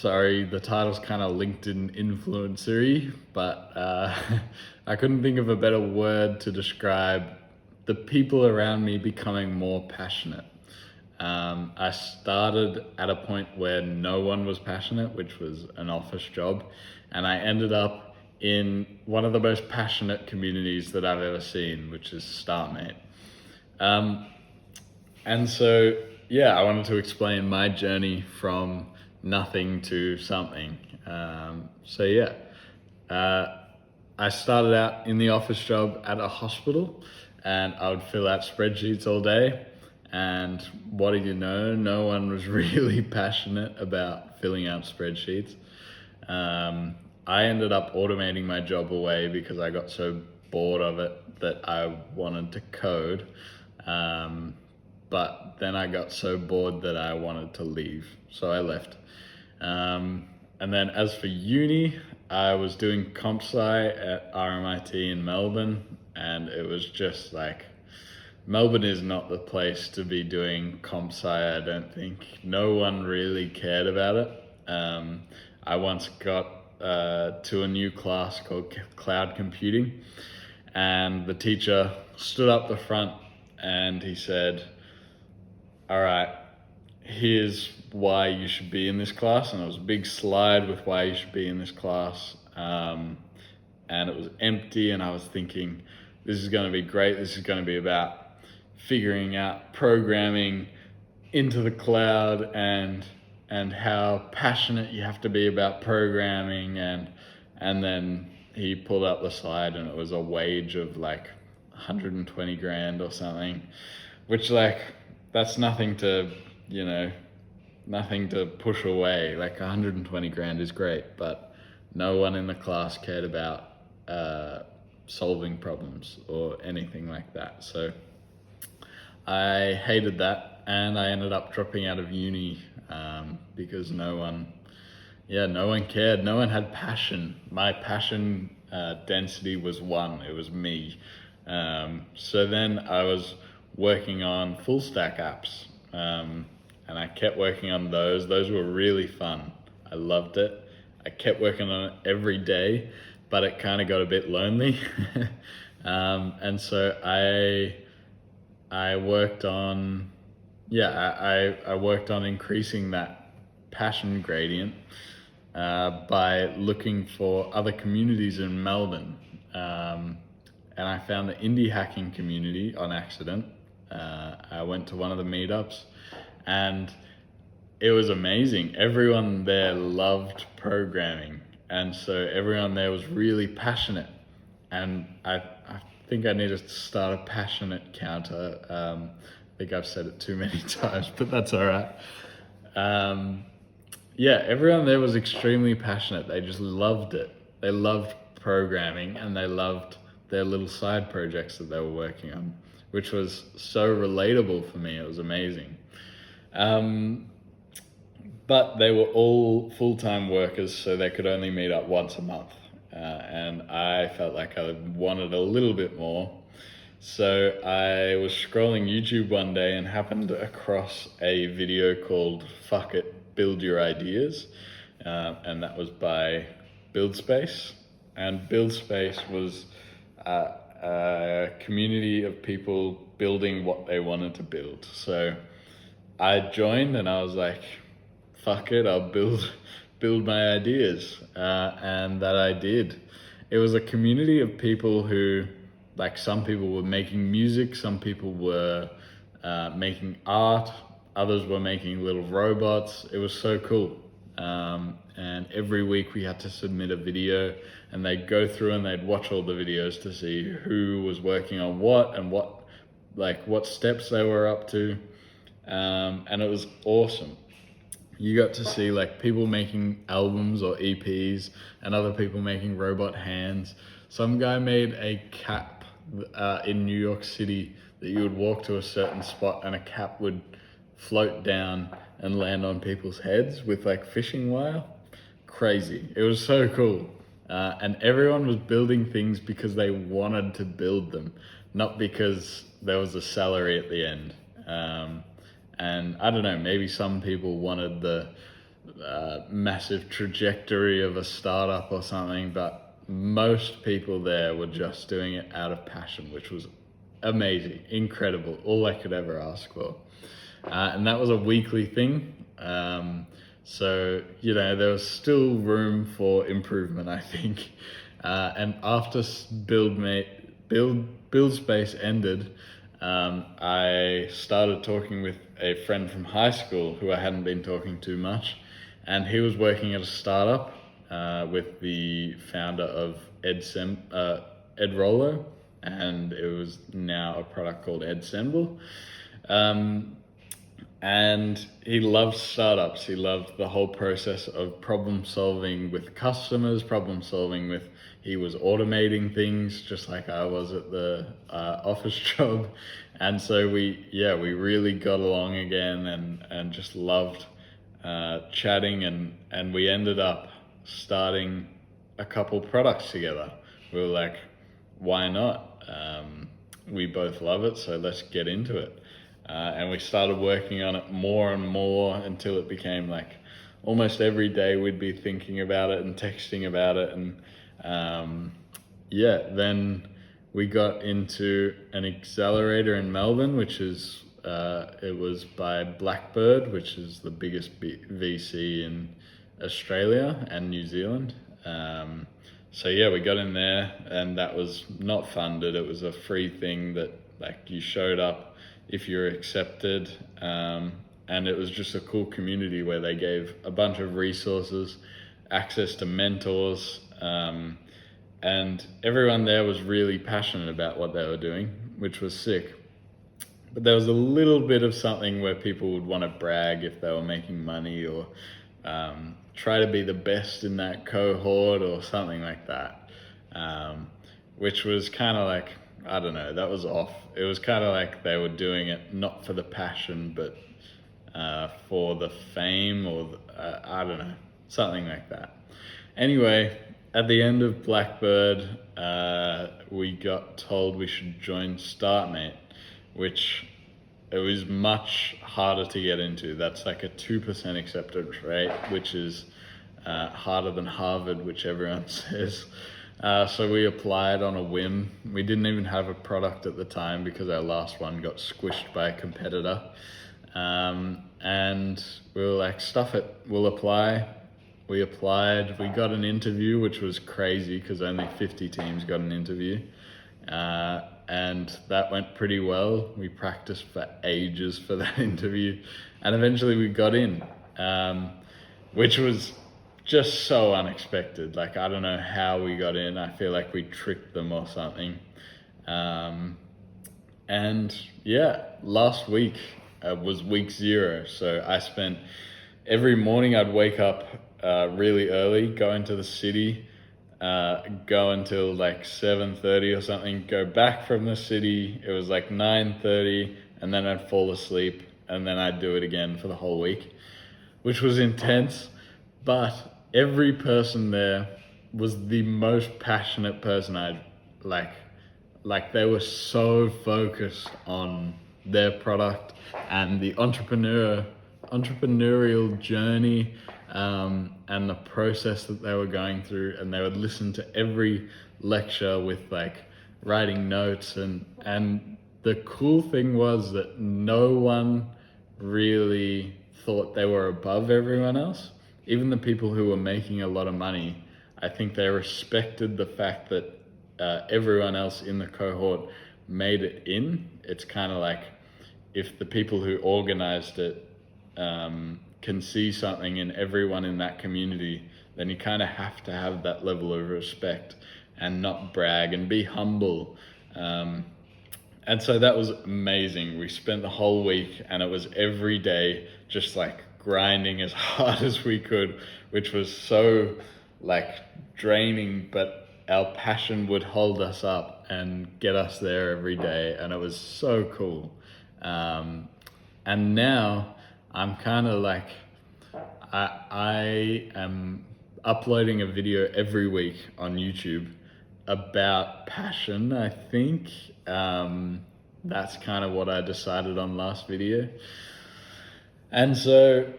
Sorry, the title's kind of LinkedIn influencery, but I couldn't think of a better word to describe the people around me becoming more passionate. I started at a point where no one was passionate, which was an office job, and I ended up in one of the most passionate communities that I've ever seen, which is StartMate. Um, and so, yeah, I wanted to explain my journey from nothing to something. So, uh, I started out in the office job at a hospital and I would fill out spreadsheets all day. And what do you know? No one was really passionate about filling out spreadsheets. I ended up automating my job away because I got so bored of it that I wanted to code. But then I got so bored that I wanted to leave, so I left. And then as for uni, I was doing comp sci at RMIT in Melbourne, and it was just like, Melbourne is not the place to be doing comp sci, I don't think. No one really cared about it. I once got to a new class called cloud computing, and the teacher stood up the front and he said, all right, here's why you should be in this class. And it was a big slide with why you should be in this class. And it was empty, and I was thinking, this is going to be great. This is going to be about figuring out programming into the cloud and how passionate you have to be about programming. And then he pulled up the slide, and it was a wage of like 120 grand or something, which like, that's nothing to, nothing to push away. Like 120 grand is great, but no one in the class cared about solving problems or anything like that. So I hated that, and I ended up dropping out of uni because no one cared. No one had passion. My passion density was 1. It was me. So then I was working on full stack apps, and I kept working on those. Those were really fun. I loved it. I kept working on it every day, but it kind of got a bit lonely. And so I worked on, I worked on increasing that passion gradient by looking for other communities in Melbourne. And I found the indie hacking community on accident. I went to one of the meetups, and it was amazing. Everyone there loved programming, and so everyone there was really passionate. And I think I need to start a passionate counter. I think I've said it too many times, but that's all right. Everyone there was extremely passionate. They just loved it. They loved programming, and they loved their little side projects that they were working on, which was so relatable for me. It was amazing. But they were all full-time workers, so they could only meet up once a month. And I felt like I wanted a little bit more. So I was scrolling YouTube one day and happened across a video called Fuck It, Build Your Ideas. And that was by BuildSpace. And BuildSpace was a community of people building what they wanted to build. So I joined, and I was like, fuck it, I'll build my ideas. And that I did. It was a community of people who, like, some people were making music, some people were making art, others were making little robots. It was so cool. And every week we had to submit a video, and they'd go through and they'd watch all the videos to see who was working on what and what steps they were up to. And it was awesome. You got to see like people making albums or EPs, and other people making robot hands. Some guy made a cap in New York City that you would walk to a certain spot and a cap would float down and land on people's heads with like fishing wire. Crazy. It was so cool. And everyone was building things because they wanted to build them, not because there was a salary at the end. And I don't know, maybe some people wanted the massive trajectory of a startup or something, but most people there were just doing it out of passion, which was amazing, incredible, all I could ever ask for. And that was a weekly thing. So, you know, there was still room for improvement, I think. And after Build Space ended, I started talking with a friend from high school who I hadn't been talking to much. And he was working at a startup with the founder of Ed Rollo, and it was now a product called EdSemble. And he loved startups. He loved the whole process of problem solving with customers, he was automating things just like I was at the office job. And so we really got along again and just loved chatting, and we ended up starting a couple products together. We were like, why not? We both love it, so let's get into it. And we started working on it more and more until it became like almost every day we'd be thinking about it and texting about it. And then we got into an accelerator in Melbourne, which is, it was by Blackbird, which is the biggest VC in Australia and New Zealand. So we got in there, and that was not funded. It was a free thing that like you showed up if you're accepted, and it was just a cool community where they gave a bunch of resources, access to mentors, and everyone there was really passionate about what they were doing, which was sick. But there was a little bit of something where people would want to brag if they were making money, or try to be the best in that cohort or something like that, which was kind of like, I don't know, that was off. It was kind of like they were doing it not for the passion, but for the fame, or I don't know, something like that. Anyway, at the end of Blackbird, we got told we should join StartMate, which it was much harder to get into. That's like a 2% acceptance rate, which is harder than Harvard, which everyone says. So we applied on a whim. We didn't even have a product at the time because our last one got squished by a competitor. And we were like, stuff it, we'll apply. We applied, we got an interview, which was crazy because only 50 teams got an interview. And that went pretty well. We practiced for ages for that interview, and eventually we got in, which was just so unexpected. Like, I don't know how we got in. I feel like we tricked them or something. And last week was week 0. So I spent every morning, I'd wake up really early, go into the city, go until like 7:30 or something, go back from the city. It was like 9:30, and then I'd fall asleep, and then I'd do it again for the whole week, which was intense. But every person there was the most passionate person I'd like they were so focused on their product and the entrepreneurial journey, and the process that they were going through, and they would listen to every lecture with like writing notes, and the cool thing was that no one really thought they were above everyone else. Even the people who were making a lot of money, I think they respected the fact that everyone else in the cohort made it in. It's kind of like if the people who organized it can see something in everyone in that community, then you kind of have to have that level of respect and not brag and be humble. And so that was amazing. We spent the whole week, and it was every day just like grinding as hard as we could, which was so like draining, but our passion would hold us up and get us there every day, and it was so cool. And now I'm kind of like, I am uploading a video every week on YouTube about passion, I think. That's kind of what I decided on last video. And so,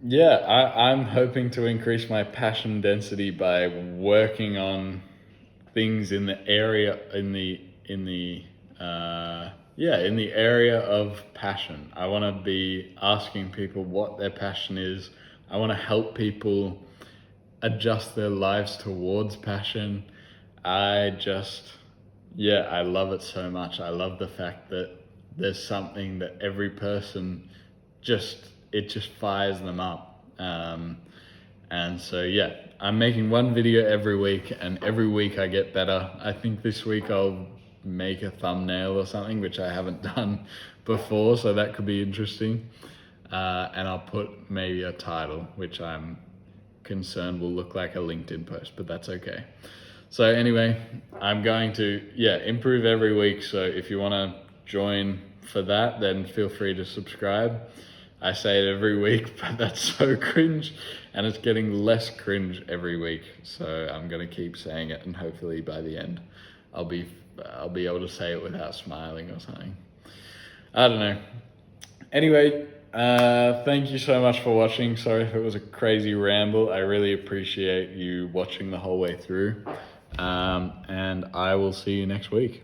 Yeah, I'm hoping to increase my passion density by working on things in the area in the area of passion. I want to be asking people what their passion is. I want to help people adjust their lives towards passion. I just, yeah, I love it so much. I love the fact that there's something that every person just, it just fires them up. And so, yeah, I'm making one video every week, and every week I get better. I think this week I'll make a thumbnail or something, which I haven't done before, so that could be interesting. And I'll put maybe a title, which I'm concerned will look like a LinkedIn post, but that's okay. So anyway, I'm going to, improve every week. So if you want to join for that, then feel free to subscribe. I say it every week, but that's so cringe, and it's getting less cringe every week. So I'm going to keep saying it, and hopefully by the end, I'll be able to say it without smiling or something. I don't know. Anyway, thank you so much for watching. Sorry if it was a crazy ramble. I really appreciate you watching the whole way through. And I will see you next week.